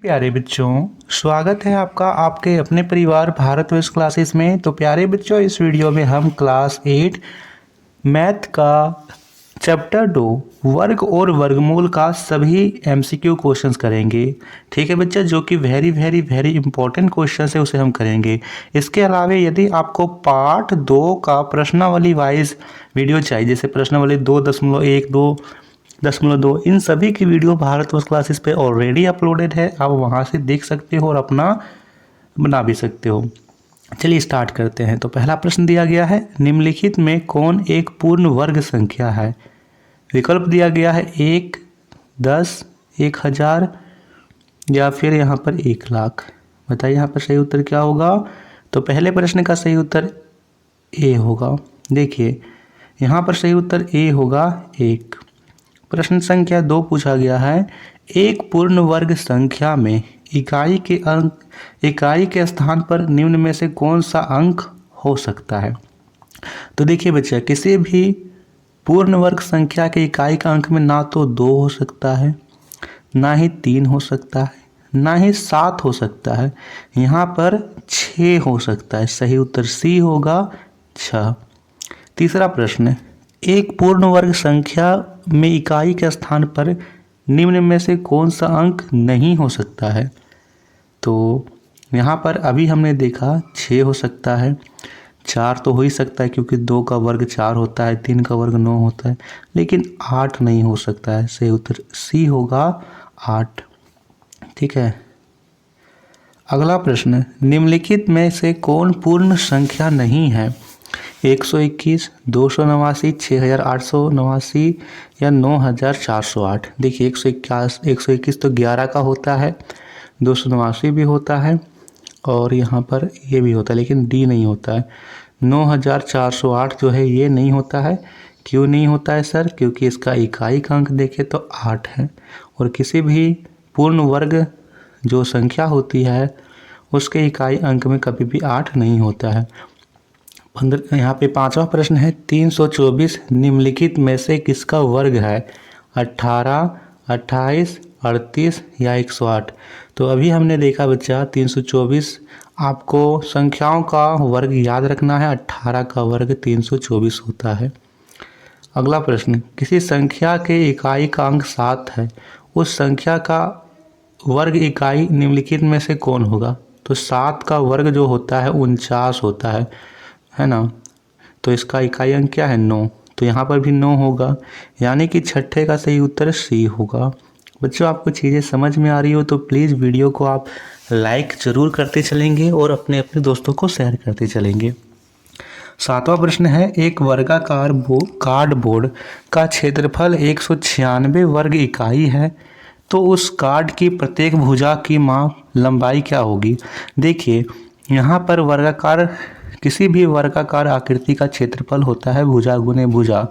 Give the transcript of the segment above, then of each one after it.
प्यारे बच्चों, स्वागत है आपका आपके अपने परिवार भारतवर्ष क्लासेस में। तो प्यारे बच्चों, इस वीडियो में हम क्लास 8 मैथ का चैप्टर 2 वर्ग और वर्गमूल का सभी एमसीक्यू क्वेश्चंस करेंगे। ठीक है बच्चा, जो कि very very very important question है, उसे हम करेंगे। इसके अलावा यदि आपको पार्ट 2 का प्रश्नावली वाइज वीडियो चाहिए, जैसे प्रश्नावली 2.1, 2.2, इन सभी की वीडियो भारतवर्ष क्लासेस पे ऑलरेडी अपलोडेड है। आप वहाँ से देख सकते हो और अपना बना भी सकते हो। चलिए स्टार्ट करते हैं। तो पहला प्रश्न दिया गया है, निम्नलिखित में कौन एक पूर्ण वर्ग संख्या है। विकल्प दिया गया है 1, 10, 1000 या फिर यहाँ पर 1,00,000। बताइए यहाँ पर सही उत्तर क्या होगा। तो पहले प्रश्न का सही उत्तर ए होगा। देखिए यहाँ पर सही उत्तर ए होगा 1। प्रश्न संख्या 2 पूछा गया है, एक पूर्ण वर्ग संख्या में इकाई के स्थान पर निम्न में से कौन सा अंक हो सकता है। तो देखिए बच्चा, किसी भी पूर्ण वर्ग संख्या के इकाई का अंक में ना तो 2 हो सकता है, ना ही 3 हो सकता है, ना ही 7 हो सकता है। यहाँ पर 6 हो सकता है। सही उत्तर सी होगा 6। तीसरा प्रश्न, एक पूर्ण वर्ग संख्या में इकाई के स्थान पर निम्न में से कौन सा अंक नहीं हो सकता है। तो यहाँ पर अभी हमने देखा 6 हो सकता है, 4 तो हो ही सकता है क्योंकि 2 का वर्ग 4 होता है, 3 का वर्ग 9 होता है, लेकिन 8 नहीं हो सकता है। सही उत्तर सी होगा 8। ठीक है। अगला प्रश्न, निम्नलिखित में से कौन पूर्ण संख्या नहीं है। 121, 289, 6889 या 9408। देखिए 121 तो 11 का होता है, 289 भी होता है और यहाँ पर ये भी होता है, लेकिन डी नहीं होता है। 9408 जो है ये नहीं होता है। क्यों नहीं होता है सर? क्योंकि इसका इकाई का अंक देखें तो 8 है और किसी भी पूर्ण वर्ग जो संख्या होती है उसके इकाई अंक में कभी भी 8 नहीं होता है। यहाँ पे पांचवा प्रश्न है, 324 निम्नलिखित में से किसका वर्ग है। 18, 28, 38 या 108। तो अभी हमने देखा बच्चा 324, आपको संख्याओं का वर्ग याद रखना है। 18 का वर्ग 324 होता है। अगला प्रश्न, किसी संख्या के इकाई का अंक 7 है, उस संख्या का वर्ग इकाई निम्नलिखित में से कौन होगा। तो 7 का वर्ग जो होता है 49 होता है ना। तो इसका इकाई अंक क्या है 9। तो यहाँ पर भी 9 होगा, यानी कि छठे का सही उत्तर सी होगा। बच्चों, आपको चीज़ें समझ में आ रही हो तो प्लीज़ वीडियो को आप लाइक ज़रूर करते चलेंगे और अपने अपने दोस्तों को शेयर करते चलेंगे। सातवां प्रश्न है, एक वर्गाकार कार्डबोर्ड का क्षेत्रफल 196 वर्ग इकाई है, तो उस कार्ड की प्रत्येक भुजा की लंबाई क्या होगी। देखिए यहाँ पर वर्गाकार, किसी भी वर्गाकार आकृति का क्षेत्रफल होता है भुजा गुने भुजा।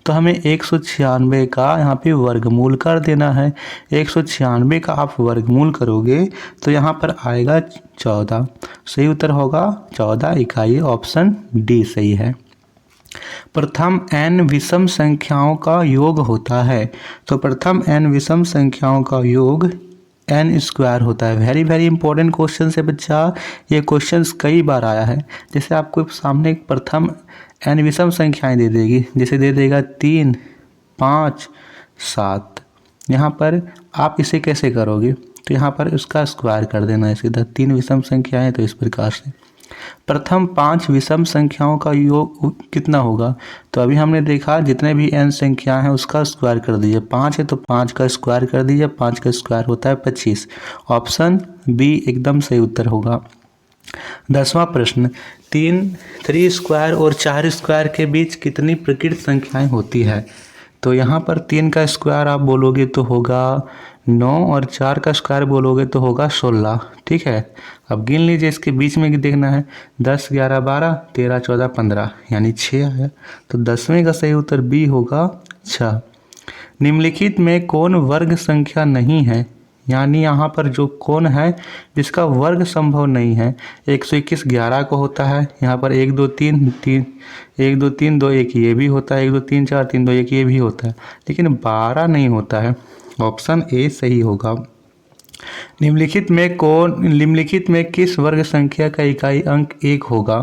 तो हमें 196 का यहाँ पे वर्गमूल कर देना है। 196 का आप वर्गमूल करोगे तो यहाँ पर आएगा 14। सही उत्तर होगा 14 इकाई। ऑप्शन डी सही है। प्रथम n विषम संख्याओं का योग होता है। तो प्रथम n विषम संख्याओं का योग n² होता है। वेरी वेरी इंपॉर्टेंट क्वेश्चन है बच्चा, ये क्वेश्चन कई बार आया है। जैसे आपको सामने प्रथम n विषम संख्याएं दे देगी, जैसे दे देगा 3, 5, 7। यहाँ पर आप इसे कैसे करोगे, तो यहाँ पर उसका स्क्वायर कर देना है सीधा। 3 विषम संख्याएं तो इस प्रकार से प्रथम 5 विषम संख्याओं का योग कितना होगा। तो अभी हमने देखा जितने भी n संख्या हैं उसका स्क्वायर कर दीजिए। 5 है तो 5 का स्क्वायर कर दीजिए, 5 का स्क्वायर होता है 25। ऑप्शन बी एकदम सही उत्तर होगा। 10वां प्रश्न, 3 स्क्वायर और 4 स्क्वायर के बीच कितनी प्रकृत संख्याएं होती है। तो यहाँ पर 3 का स्क्वायर आप बोलोगे तो होगा 9 और 4 का स्क्वायर बोलोगे तो होगा 16। ठीक है, अब गिन लीजिए, इसके बीच में देखना है 10, 11, 12, 13, 14, 15 यानी 6 है। तो 10वें का सही उत्तर बी होगा 6। निम्नलिखित में कौन वर्ग संख्या नहीं है, यानी यहाँ पर जो कौन है जिसका वर्ग संभव नहीं है। 121 11 को होता है, यहाँ पर 1 2 3 1 2 3 2 1 ये भी होता है, 1 2 3 4 3 2 1 ये भी होता है, लेकिन 12 नहीं होता है। ऑप्शन ए सही होगा। निम्नलिखित में किस वर्ग संख्या का इकाई अंक 1 होगा?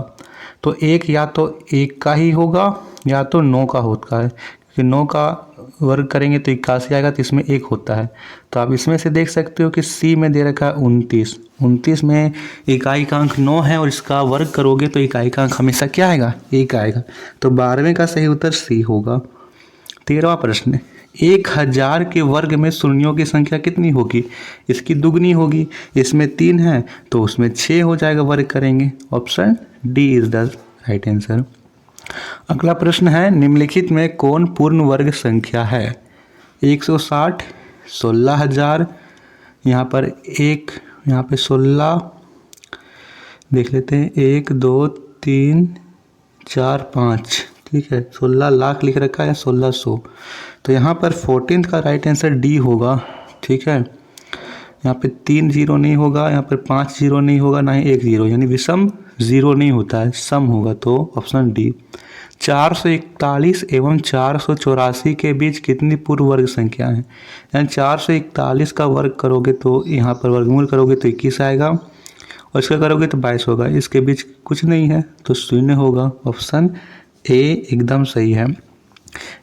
तो एक या तो 1 का ही होगा या तो 9 का होता है, क्योंकि 9 का वर्ग करेंगे तो 81 आएगा, तो इसमें 1 होता है। तो आप इसमें से देख सकते हो कि सी में दे रखा है 29। 29 में इकाई का अंक 9 है और इसका वर्ग करोगे तो इकाई का अंक हमेशा क्या आएगा? 1 आएगा। तो 12वें का सही उत्तर सी होगा। 13वां प्रश्न, 1000 के वर्ग में शून्यों की संख्या कितनी होगी? इसकी दुगनी होगी। इसमें 3 है तो उसमें 6 हो जाएगा, वर्ग करेंगे। Option D is the right answer. अगला प्रश्न है, निम्नलिखित में कौन पूर्ण वर्ग संख्या है? 160, 16000, यहाँ पर 1, यहाँ पे 16, देख लेते हैं 1 2 3 4 5, ठीक है। 16 लाख लिख रखा है, 1600। तो यहाँ पर 14th का राइट आंसर डी होगा, ठीक है। यहाँ पे 3 जीरो नहीं होगा, यहाँ पर 5 जीरो नहीं होगा, ना ही 1 जीरो, यानी विषम जीरो नहीं होता है, सम होगा। तो ऑप्शन डी। 441 एवं 484 के बीच कितनी पूर्ण वर्ग संख्या है? यानी 441 का वर्ग करोगे तो यहाँ पर वर्गमूल करोगे तो 21 आएगा, और इसका करोगे तो 22 होगा। इसके बीच कुछ नहीं है तो 0 होगा। ऑप्शन ए एकदम सही है।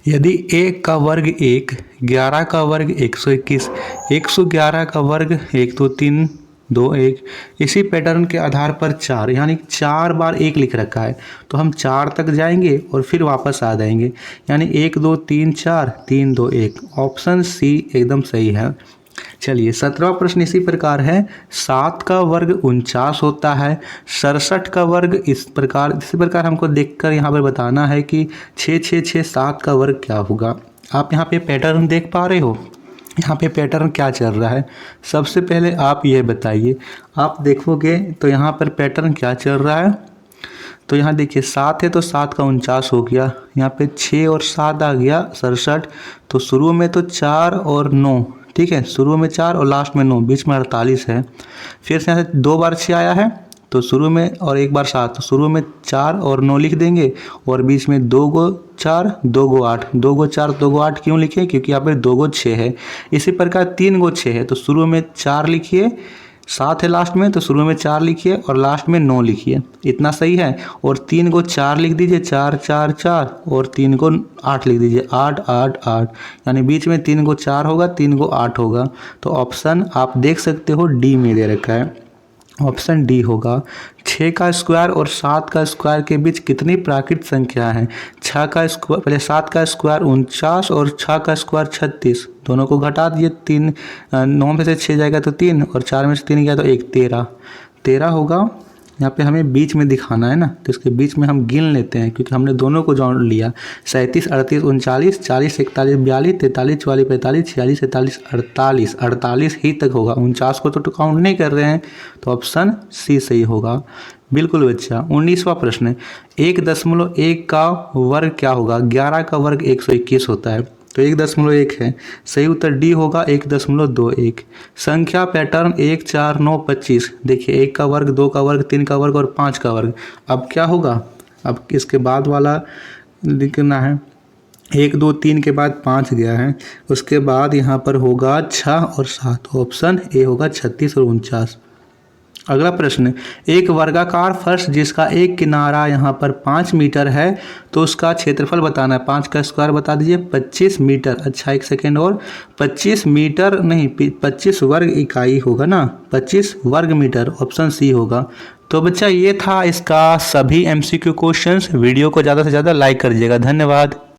यदि 1 का वर्ग 1, 11 का वर्ग 121, 111 का वर्ग 1 2 3 2 1, इसी पैटर्न के आधार पर 4, यानी 4 बार 1 लिख रखा है, तो हम 4 तक जाएंगे और फिर वापस आ जाएंगे, यानी 1 2 3 4 3 2 1। ऑप्शन सी एकदम सही है। चलिए 17वां प्रश्न इसी प्रकार है, 7 का वर्ग 49 होता है, 67 का वर्ग इसी प्रकार हमको देखकर यहाँ पर बताना है कि 6 6 6 7 का वर्ग क्या होगा। आप यहाँ पे पैटर्न देख पा रहे हो, यहाँ पे पैटर्न क्या चल रहा है? सबसे पहले आप ये बताइए, आप देखोगे तो यहाँ पर पैटर्न क्या चल रहा है? तो यहाँ देखिए 7 है तो 7 का 49 हो गया, यहाँ पे 6 और 7 आ गया 67। तो शुरू में तो 4 और 9, ठीक है, शुरू में 4 और लास्ट में 9, बीच में 48 है। फिर से यहाँ से 2 बार 6 आया है, तो शुरू में और 1 बार 7, तो शुरू में 4 और 9 लिख देंगे, और बीच में 2 गो 4 2 गो 8, 2 गो 4 2 गो 8 क्यों लिखे? क्योंकि यहाँ पर 2 गो 6 है। इसी प्रकार 3 गो 6 है, तो शुरू में 4 लिखिए, 7 है लास्ट में, तो शुरू में 4 लिखिए और लास्ट में 9 लिखिए, इतना सही है। और 3 गो 4 लिख दीजिए, 4 4 4, और 3 गो 8 लिख दीजिए, 8 8 8, यानी बीच में 3 गो 4 होगा, 3 गो 8 होगा। तो ऑप्शन आप देख सकते हो डी में दे रखा है, ऑप्शन डी होगा। 6 का स्क्वायर और 7 का स्क्वायर के बीच कितनी प्राकृत संख्या है? 6 का स्क्वायर, पहले 7 का स्क्वायर 49 और 6 का स्क्वायर 36, दोनों को घटा दिए, 3 9 में से 6 जाएगा तो 3, और 4 में से 3 गया तो 1, 13 होगा। यहाँ पे हमें बीच में दिखाना है ना, तो इसके बीच में हम गिन लेते हैं, क्योंकि हमने दोनों को जोड़ लिया। 37 38 39, 40 41 42, 43 44 45, 46 47 48, 48 ही तक होगा, 49 को तो काउंट नहीं कर रहे हैं। तो ऑप्शन सी सही होगा। बिल्कुल बच्चा। 19वां प्रश्न, 1.1 का वर्ग क्या होगा? 11 का वर्ग 121 होता है, तो 1.1 है, सही उत्तर डी होगा 1.21। संख्या पैटर्न 1 4 9 25, देखिए 1 का वर्ग 2 का वर्ग 3 का वर्ग और 5 का वर्ग। अब क्या होगा? अब इसके बाद वाला लिखना है, 1 2 3 के बाद 5 गया है, उसके बाद यहाँ पर होगा 6 और 7, ऑप्शन ए होगा 36 और 49। अगला प्रश्न, एक वर्गाकार फर्श जिसका एक किनारा यहाँ पर 5 मीटर है, तो उसका क्षेत्रफल बताना है। 5 का स्क्वायर बता दीजिए, 25 मीटर। अच्छा एक सेकेंड और, 25 मीटर नहीं, 25 वर्ग इकाई होगा ना, 25 वर्ग मीटर, ऑप्शन सी होगा। तो बच्चा ये था इसका सभी MCQ क्वेश्चंस। वीडियो को ज़्यादा से ज़्यादा लाइक कर दीजिएगा। धन्यवाद।